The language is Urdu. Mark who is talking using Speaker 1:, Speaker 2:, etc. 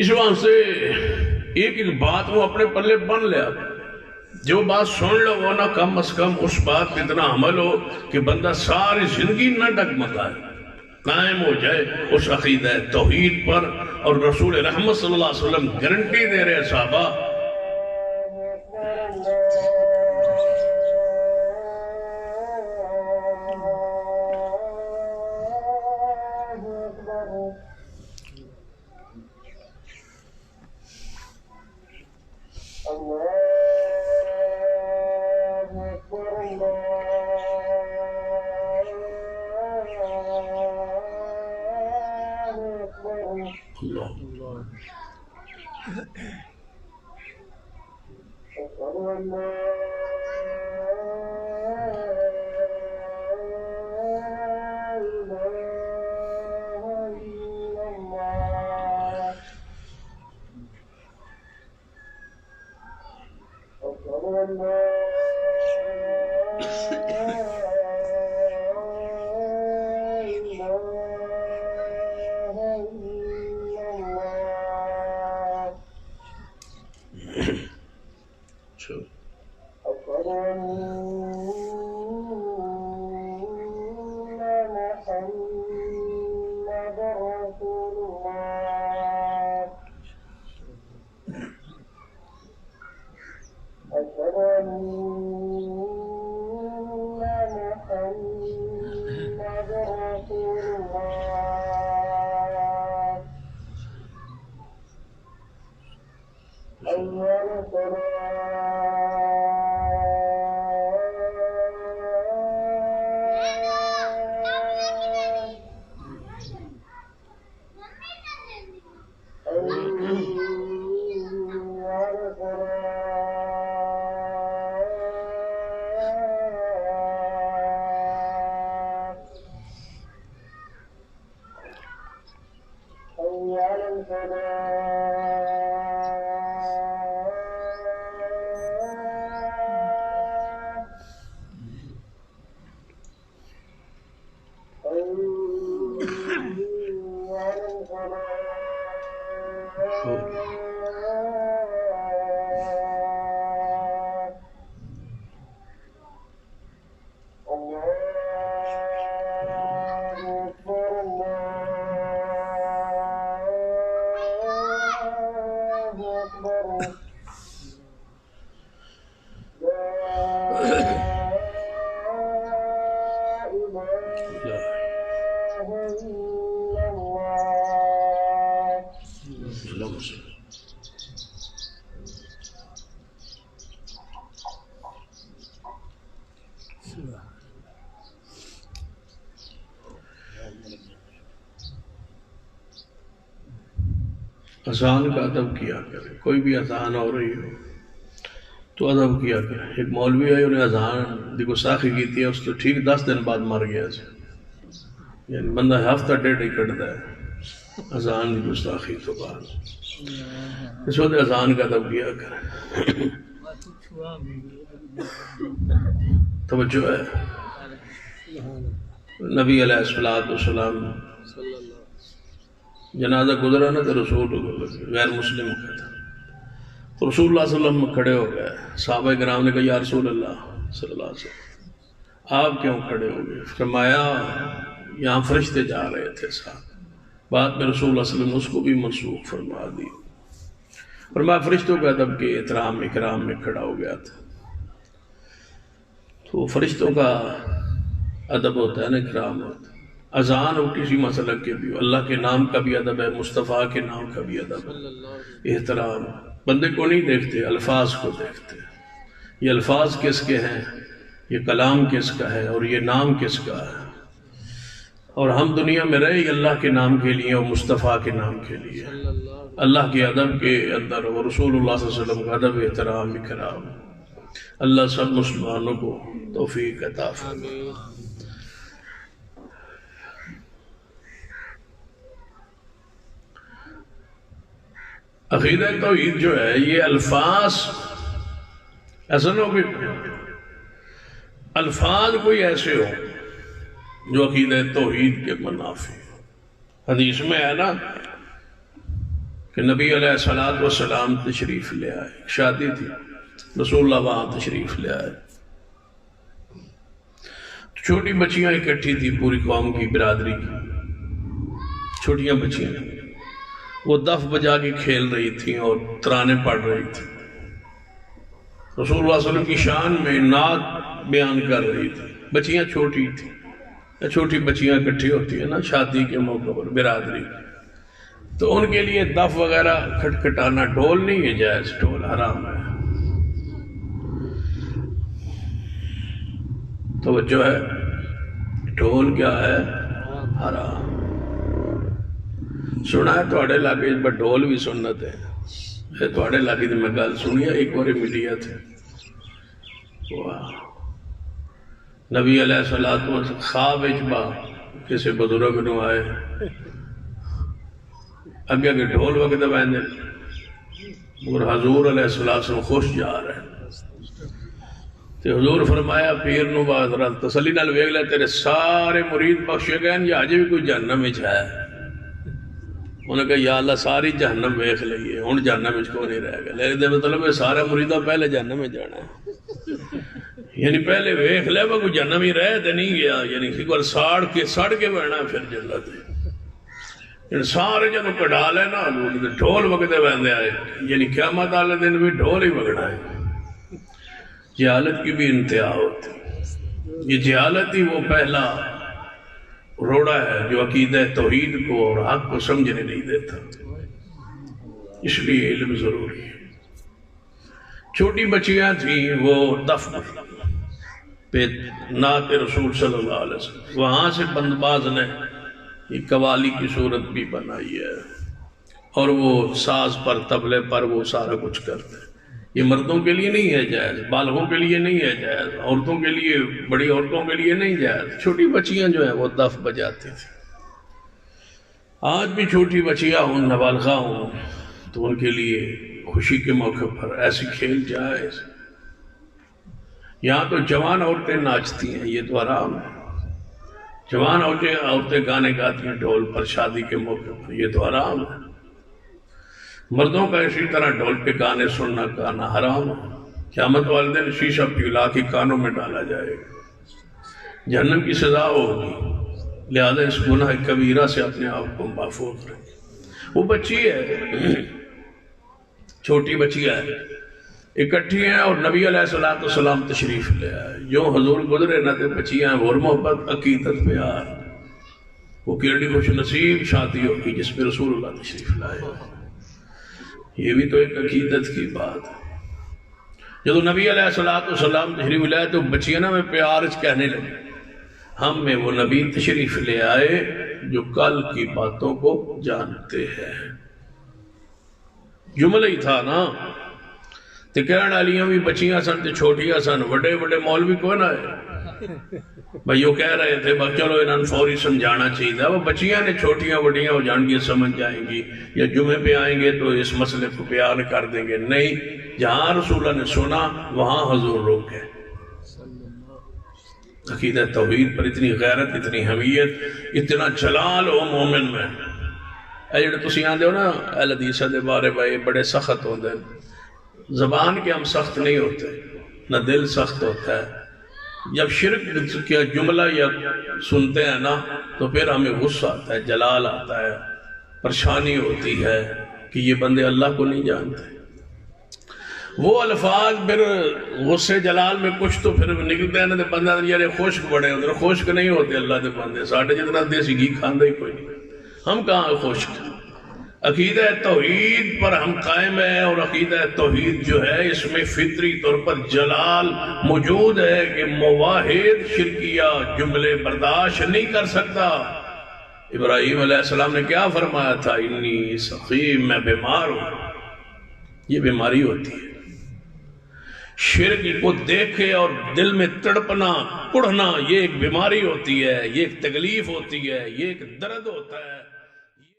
Speaker 1: اس وہاں سے ایک ایک بات وہ اپنے پلے بن لیا، جو بات سن لو وہ نہ کم از کم اس بات پہ اتنا عمل ہو کہ بندہ ساری زندگی نہ ڈگمگائے، قائم ہو جائے اس عقیدہ توحید پر۔ اور رسول رحمت صلی اللہ علیہ وسلم گارنٹی دے رہے صحابہ، اذان کا ادب کیا کرے، کوئی بھی اذان ہو رہی ہو تو ادب کیا کرے۔ ایک مولوی ہے انہیں اذان دی گستاخی کی تھی، اس تو ٹھیک 10 دن بعد مر گیا سے، یعنی بندہ ہفتہ ڈیڑھ ہی کٹتا ہے اذان دی گستاخی تو بعد۔ اس وقت اذان کا ادب کیا کرے۔ توجہ ہے، نبی علیہ السلام جنازہ گزرا نا تو رسول غیر مسلم کا تھا، تو رسول اللہ صلی اللہ علیہ وسلم کھڑے ہو گئے۔ صحابہ کرام نے کہا یا رسول اللہ صلی اللہ علیہ وسلم آپ کیوں کھڑے ہو گئے؟ فرمایا یہاں فرشتے جا رہے تھے ساتھ۔ بعد میں رسول اللہ صلی اللہ علیہ وسلم نے اس کو بھی منسوخ فرما دی، فرمایا فرشتوں کے ادب کے احترام اکرام میں کھڑا ہو گیا تھا۔ تو فرشتوں کا ادب ہوتا ہے نا، اکرام ہوتا ہے۔ اذان ہو کسی مسلک کے بھی ہو، اللہ کے نام کا بھی ادب ہے، مصطفیٰ کے نام کا بھی ادب ہے، احترام۔ بندے کو نہیں دیکھتے، الفاظ کو دیکھتے، یہ الفاظ کس کے ہیں، یہ کلام کس کا ہے، اور یہ نام کس کا ہے۔ اور ہم دنیا میں رہے اللہ کے نام کے لیے اور مصطفیٰ کے نام کے لیے، اللہ کے ادب کے اندر اور رسول اللہ صلی اللہ علیہ وسلم کا ادب احترام اکرام۔ اللہ سب مسلمانوں کو توفیق عطا فرمائے۔ عقیدہ توحید جو ہے یہ الفاظ ایسا نہ ہو کہ الفاظ کوئی ایسے ہو جو عقیدہ توحید کے منافی۔ حدیث میں ہے نا کہ نبی علیہ السلام تشریف لے آئے، شادی تھی، رسول اللہ وہاں تشریف لے آئے، چھوٹی بچیاں اکٹھی تھی پوری قوم کی، برادری کی چھوٹیاں بچیاں، وہ دف بجا کے کھیل رہی تھیں اور ترانے پڑھ رہی تھیں، رسول اللہ صلی اللہ علیہ وسلم کی شان میں نعت بیان کر رہی تھی، بچیاں چھوٹی تھیں، چھوٹی بچیاں اکٹھی ہوتی ہیں نا شادی کے موقع پر برادری، تو ان کے لیے دف وغیرہ کھٹکھٹانا، ڈھول نہیں ہے جائز، ڈھول حرام ہے، توجہ ہے، ڈھول کیا ہے؟ حرام۔ سنا ہے تھوڑے علاقے پر ڈھول بھی سنت ہے، یہ تھوڑے علاقے میں گل سنی ہے، ایک بار میڈیا تھے، نبی علیہ السلام خواب اچبا کسی بزرگ نو آئے، اگے اگے ڈھول وقت بہنے اور حضور علیہ السلام خوش جا رہے ہیں، تو حضور فرمایا پیر نو بات تسلی نال ویکھ لے، تیرے سارے مرید بخشے گئے یا اجے بھی کوئی جہنم وچ ہے؟ انہوں نے کہا یا اللہ ساری جہنم ویکھ لئیے، ہن جہنم وچ کوئی نہیں رہ گیا، لیکن مطلب ہے سارے مریداں پہلے جہنم میں جانا ہے، یعنی پہلے ویکھ لے وہ کوئی جہنم ہی رہ تے نہیں گیا، یعنی ایک بار سڑ کے بہنا پھر جنت ہے، سارے جدوں کڈا لے نا ڈھول وگدے ویندے آئے، یعنی قیامت والے دن بھی ڈھول ہی وگنا ہے۔ جہالت کی بھی انتہا ہوتی، یہ جہالت ہی وہ پہلا روڑا ہے جو عقیدہ توحید کو اور حق کو سمجھنے نہیں دیتا، اس لیے علم ضروری ہے۔ چھوٹی بچیاں تھیں، وہ دف پہ نعت رسول صلی اللہ علیہ وسلم، وہاں سے بندباز نے یہ قوالی کی صورت بھی بنائی ہے، اور وہ ساز پر طبلے پر وہ سارا کچھ کرتے ہیں۔ یہ مردوں کے لیے نہیں ہے جائز، بالغوں کے لیے نہیں ہے جائز، عورتوں کے لیے، بڑی عورتوں کے لیے نہیں جائز، چھوٹی بچیاں جو ہیں وہ دف بجاتی تھیں۔ آج بھی چھوٹی بچیاں ہوں، نابالغہ ہوں، تو ان کے لیے خوشی کے موقع پر ایسی کھیل جائز۔ یہاں تو جوان عورتیں ناچتی ہیں، یہ تو حرام ہے، جوان عورتیں گانے گاتی ہیں ڈھول پر شادی کے موقع پر، یہ تو حرام ہے۔ مردوں کا اسی طرح ڈھول پہ گانے سننا گانا حرام ہے، قیامت والے دن شیشہ پگھلا کے کانوں میں ڈالا جائے گا، جہنم کی سزا ہوگی، لہذا اس گناہ کبیرہ سے اپنے آپ کو محفوظ رکھیں۔ وہ بچی ہے، چھوٹی بچی ہے، اکٹھی ہیں اور نبی علیہ السلام تشریف لے آئے، جو حضور گزرے نہ تے بچیاں اور محبت عقیدت پیار، وہ کیڑی خوش نصیب شادی ہوگی جس میں رسول اللہ تشریف لائے۔ یہ بھی تو ایک عقیدت کی بات ہے۔ جب نبی علیہ السلام تشریف لائے تو بچیاں میں پیار کہنے لگے، ہم میں وہ نبی تشریف لے آئے جو کل کی باتوں کو جانتے ہیں۔ جملہ ہی تھا نا، تو کہنے والیاں بھی بچیاں سن تے چھوٹیاں سن، بڑے بڑے مولوی کون آئے بھائی، وہ کہہ رہے تھے بس چلو انہوں نے فوری سمجھانا چاہیے، وہ بچیاں نے چھوٹیاں بڑیاں ہو جان گی، سمجھ جائیں گی، یا جمعے پہ آئیں گے تو اس مسئلے کو بیان کر دیں گے، نہیں، جہاں رسول اللہ نے سنا وہاں حضور روک گئے۔ عقیدہ توحید پر اتنی غیرت، اتنی حمیت، اتنا جلال ہو مومن میں، اے جڑے تسی آندے ہو نا اہل حدیث دے بارے بھائی بڑے سخت ہوندے، زبان کے ہم سخت نہیں ہوتے، نہ دل سخت ہوتا ہے، جب شرک کیا جملہ یا سنتے ہیں نا تو پھر ہمیں غصہ آتا ہے، جلال آتا ہے، پریشانی ہوتی ہے کہ یہ بندے اللہ کو نہیں جانتے۔ وہ الفاظ پھر غصے جلال میں کچھ تو پھر نکلتے ہیں نا، تو بندہ یار خشک بڑے ہوتے ہیں، خشک نہیں ہوتے اللہ کے بندے، ساڑھے جتنا دیسی گھی کھاندہ ہی کوئی نہیں، ہم کہاں خشک۔ عقیدہ توحید پر ہم قائم ہیں، اور عقیدہ توحید جو ہے اس میں فطری طور پر جلال موجود ہے کہ موحد شرکیہ جملے برداشت نہیں کر سکتا۔ ابراہیم علیہ السلام نے کیا فرمایا تھا؟ انی سقیم، میں بیمار ہوں، یہ بیماری ہوتی ہے، شرک کو دیکھے اور دل میں تڑپنا پڑھنا، یہ ایک بیماری ہوتی ہے، یہ ایک تکلیف ہوتی ہے، یہ ایک درد ہوتا ہے۔